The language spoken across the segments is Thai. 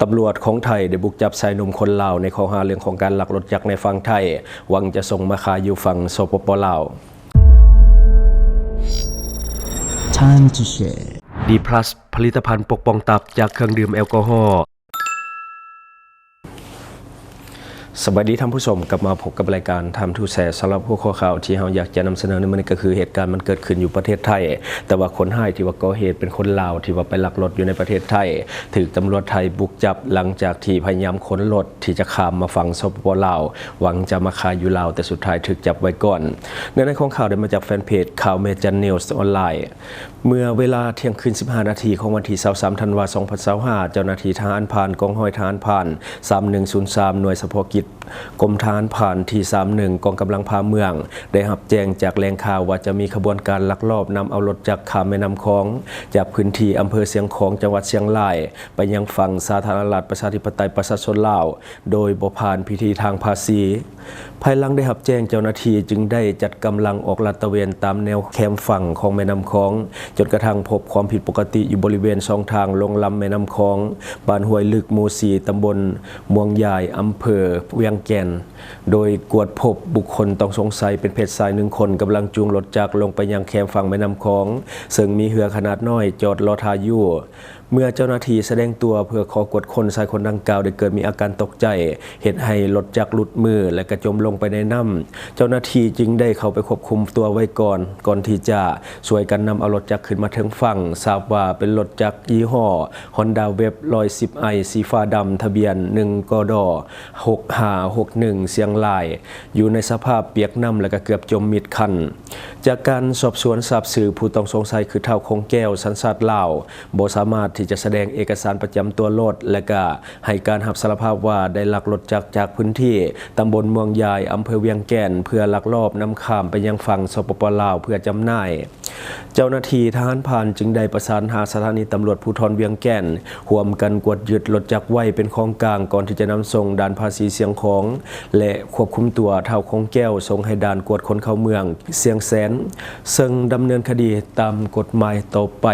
ตำรวจของไทยได้บุกจับชายหนุ่มคนลาวในข้อหาเรื่องของการลักรถจักรในฝั่งไทยหวังจะส่งมาขายอยู่ฝั่งสปป.ลาว Time to share D+ ผลิตภัณฑ์ปกป้องตับจากเครื่องดื่มแอลกอฮอล์สวัสดีท่านผู้ชมกลับมาพบกับรายการทำทูแชร์สำหรับหัวข้อข่าวที่เราอยากจะนำเสนอในวันนี้ก็คือเหตุการณ์มันเกิดขึ้นอยู่ประเทศไทยแต่ว่าคนให้ที่ว่าก่อเหตุเป็นคนลาวที่ว่าไปลักรถอยู่ในประเทศไทยถูกตำรวจไทยบุกจับหลังจากที่พยายามค้นรถที่จะข้ามมาฝั่งสปป.ลาวหวังจะมาขายอยู่ลาวแต่สุดท้ายถูกจับไว้ก่อนในของข่าวได้มาจากแฟนเพจข่าวเมจันนิวส์ออนไลน์เมื่อเวลาเที่ยงคืน15 นาทีของวันที่23 ธันวาคม 2025เจ้าหน้าที่ทหารผ่านกองร้อยทหารผ่าน3103หน่วยเฉพาะกิจกรมทหารผ่านที่31กองกำลังพาเมืองได้รับแจ้งจากแหล่งข่าวว่าจะมีขบวนการลักลอบนำเอารถจักรข้ามแม่น้ำคลองจากพื้นที่อำเภอเชียงของจังหวัดเชียงรายไปยังฝั่งสาธารณรัฐประชาธิปไตยประชาชนลาวโดยบ่ผ่านพิธีทางภาษีภายหลังได้รับแจ้งเจ้าหน้าที่จึงได้จัดกำลังออกลาดตระเวนตามแนวแคมฝั่งของแม่น้ำคลองจนกระทั่งพบความผิดปกติอยู่บริเวณช่องทางลงลำแม่น้ำคลองบ้านห้วยลึกหมู่4ตำบลม่วงใหญ่อำเภอเวียงแก่นโดยกวดพบบุคคลต้องสงสัยเป็นเพศชาย1 คนกำลังจูงรถจักรลงไปยังแคมฝั่งแม่น้ำคลองซึ่งมีเรือขนาดน้อยจอดรอท่าอยู่เมื่อเจ้าหน้าที่แสดงตัวเพื่อขอกวดคนชายคนดังกล่าวได้เกิดมีอาการตกใจเหตุให้รถจักรหลุดมือและกระจมลงไปในน้ำเจ้าหน้าที่จึงได้เข้าไปควบคุมตัวไว้ก่อนที่จะช่วยกันนำเอารถจักรขึ้นมาถึงฝั่งทราบว่าเป็นรถจักรยี่ห้อ Honda Web 110i สีฟ้าดำทะเบียน1กด6561เชียงรายอยู่ในสภาพเปียกน้ำและก็เกือบจมมิดคันจากการสอบสวนทราบสื่อผู้ต้องสงสัยคือเฒ่าคงแก้วสัญชาติลาวบ่สามารถที่จะแสดงเอกสารประจำตัวรถและก็ให้การรับสารภาพว่าได้ลักรถจากพื้นที่ตำบลเมืองใหญ่อำเภอเวียงแก่นเพื่อลักลอบนำข้ามไปยังฝั่งสปป.ลาวเพื่อจำหน่ายเจ้าหน้าที่ทหารผ่านจึงได้ประสานหาสถานีตำรวจภูธรเวียงแก่นร่วมกันกวดยึดรถจักรไว้เป็นของกลางก่อนที่จะนำส่งด่านภาษีเสียงของและควบคุมตัวเฒ่าคงแก้วส่งให้ด่านกวดคนเข้าเมืองเสียงแสนซึ่งดำเนินคดีตามกฎหมายต่อไป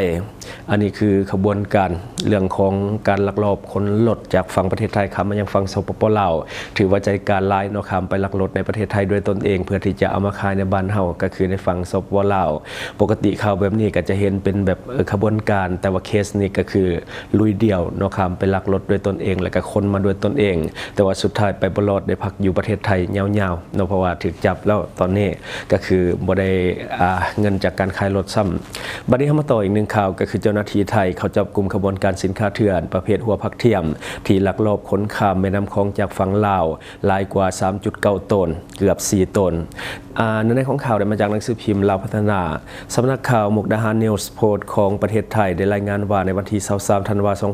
อันนี้คือขบวนการเรื่องของการลักลอบขนรถจากฝั่งประเทศไทยข้ามมายังฝั่งสปป.ลาวถือว่าใจการร้ายเนาะข้ามไปลักรถในประเทศไทยด้วยตนเองเพื่อที่จะเอามาขายในบ้านเฮาก็คือในฝั่งสปป.ลาวปกติข่าวแบบนี้ก็จะเห็นเป็นแบบขบวนการแต่ว่าเคสนี้ก็คือลุยเดี่ยวเนาะข้ามไปลักรถด้วยตนเองแล้วก็คนมาด้วยตนเองแต่ว่าสุดท้ายไปบ่รอดได้พักอยู่ประเทศไทยยาวๆเนาะเพราะว่าถูกจับแล้วตอนนี้ก็คือบ่ได้เงินจากการขายรถซ้ำบัดนี้มาต่ออีกหนึ่งข่าวก็คือเจ้าหน้าที่ไทยเขาจับกลุ่มขบวนการสินค้าเถื่อนประเภทหัวผักเทียมที่ลักลอบขนข้ามแม่น้ำคลองจากฝั่งลาวหลายกว่า 3.9 ตนเกือบ4 ตนในของข่าวได้มาจากหนังสือพิมพ์ลาวพัฒนาสำนักข่าวมุกดาหารนิวส์โพสต์ของประเทศไทยได้รายงานว่าในวันที่23 ธันวาคม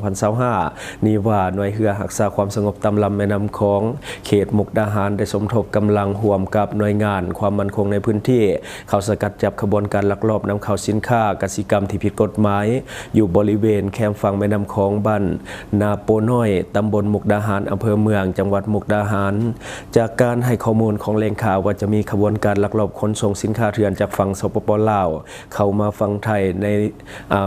2025นี้ว่าหน่วยเรือรักษาความสงบตามลำแม่น้ำคลองเขตมุกดาหารได้สมทบกำลังร่วมกับหน่วยงานความมั่นคงในพื้นที่เข้าสกัดจับขบวนการลักลอบนำเข้าสินค้ากสิกรรมที่ผิดกฎหมายอยู่บริเวณแคมฝั่งแม่น้ำคลองบ้านนาโปน้อยตำบลมุกดาหารอำเภอเมืองจังหวัดมุกดาหารจากการให้ข้อมูลของแหล่งข่าวว่าจะมีขบวนการลักลอบขนส่งสินค้าเถื่อนจากฝั่งสปป.ลาวเข้ามาฝั่งไทยใน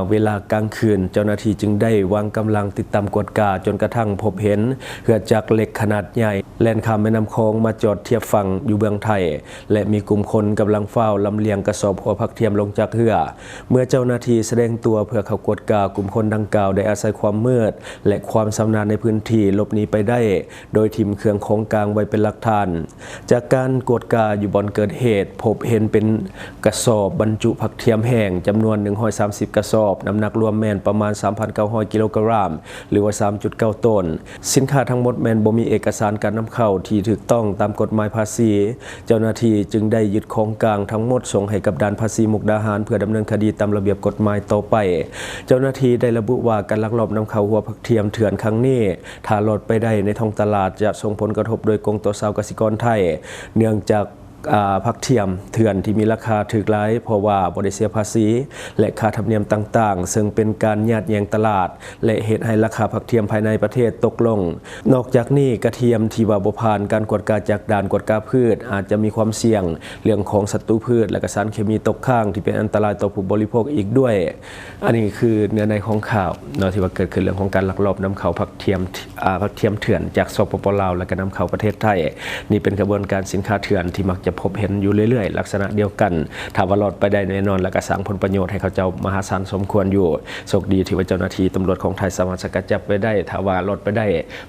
เวลากลางคืนเจ้าหน้าที่จึงได้วางกำลังติดตามกวดกาจนกระทั่งพบเห็นเรือจักรเหล็กขนาดใหญ่แล่นข้ามแม่น้ำคลองมาจอดเทียบฝั่งอยู่เบื้องไทยและมีกลุ่มคนกำลังเฝ้าลำเลียงกระสอบหัวผักเทียมลงจากเรือเมื่อเจ้าหน้าที่แสดงตัวเพื่อเข้ากวดกากลุ่มคนดังกล่าวได้อาศัยความมืดและความชำนาญในพื้นที่หลบหนีไปได้โดยทิ่มเครื่องของกลางไว้เป็นหลักฐานจากการกวดกาอยู่บอนเกิดเหตุพบเห็นเป็นกระสอบบรรจุผักเทียมแห้งจำนวน130กระสอบน้ำหนักรวมแมนประมาณ 3,900 กิโลกรัมหรือว่า 3.9 ต้นสินค้าทั้งหมดแมนบ่มีเอกสารการนำเข้าที่ถูกต้องตามกฎหมายภาษีเจ้าหน้าที่จึงได้ยึดของกลางทั้งหมดส่งให้กับด่านภาษีมุกดาหารเพื่อดำเนินคดีตามระเบียบกฎหมายต่อไปเจ้าหน้าที่ได้ระบุว่าการลักลอบนำเข้าหัวผักเทียมเถื่อนครั้งนี้ถ้าหลดไปได้ในท้องตลาดจะส่งผลกระทบโดยกงต่อชาวเกษตรกรไทยเนื่องจาก ผักเทียมเถื่อนที่มีราคาถูกหลายเพราะว่าบ่ได้เสียภาษีและค่าธรรมเนียมต่างๆซึ่งเป็นการยัดเยียงตลาดและเหตุให้ราคาผักเทียมภายในประเทศตกลงนอกจากนี้กระเทียมที่ว่าบ่ผ่านการกวดกาจากด่านกวดกาพืชอาจจะมีความเสี่ยงเรื่องของศัตรูพืชและก็สารเคมีตกค้างที่เป็นอันตรายต่อผู้บริโภคอีกด้วยอันนี้คือเนื้อในของข่าวเนาะที่ว่าเกิดขึ้นเรื่องของการลักลอบนำเข้าผักเทียมเถื่อนจากสปป.ลาวและก็นำเข้าประเทศไทยนี่เป็นกระบวนการสินค้าเถื่อนที่มักจะพบเห็นอยู่เรื่อยๆลักษณะเดียวกันถ้าว่าหลอดไปได้แน่นอนและก็สร้างผลประโยชน์ให้เขาเจ้ามหาศาลสมควรอยู่โชคดีที่ว่าเจ้าหน้าที่ตำรวจของไทยสามารถสกัดจับไว้ได้ถ้าว่าหลอดไปได้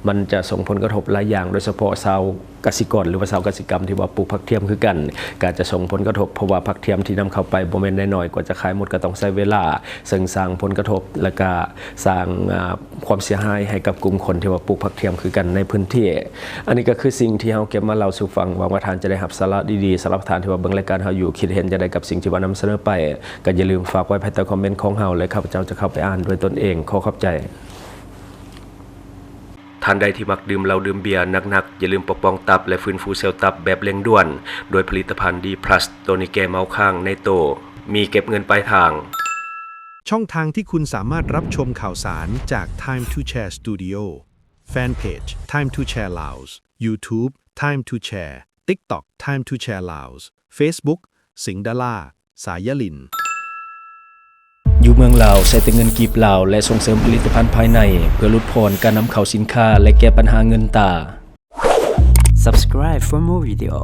มันจะส่งผลกระทบหลายอย่างโดยเฉพาะชาวเกษตรกรหรือว่าชาวเกษตรกรรมที่ว่าปลูกผักเทียมคือกันก็จะส่งผลกระทบเพราะว่าผักเทียมที่นำเข้าไปบ่แม่นน้อยๆกว่าจะขายหมดก็ต้องใช้เวลาซึ่งสร้างผลกระทบและก็สร้างความเสียหายให้กับกลุ่มคนที่ว่าปลูกผักเทียมคือกันในพื้นที่อันนี้ก็คือสิ่งที่เฮาเก็บมาเล่าสู่ฟังหวังว่าท่านจะได้รับสาระดีๆสำหรับท่านที่ว่าเบิ่งรายการเฮาอยู่คิดเห็นจะได้กับสิ่งที่ว่านำเสนอไปก็อย่าลืมฝากไว้ภายใต้คอมเมนต์ของเฮาและข้าพเจ้าจะเข้าไปอ่านด้วยตนเองขอขอบใจท่านใดที่มักดื่มเหล้าดื่มเบียร์หนักๆอย่าลืมปกป้องตับและฟื้นฟูเซลล์ตับแบบเร่งด่วนโดยผลิตภัณฑ์ดีพลัสตัวนี้แก้เมาค้างในโตมีเก็บเงินปลายทางช่องทางที่คุณสามารถรับชมข่าวสารจาก Time to Share Studio Fanpage Time to Share Laos YouTube Time to Share TikTok Time to Share Laos Facebook สิงห์ดาราสายลินอยู่เมืองลาวใช้แต่เงินกีบลาวและส่งเสริมผลิตภัณฑ์ภายในเพื่อลดพรการนำเข้าสินค้าและแก้ปัญหาเงินตา Subscribe for more video.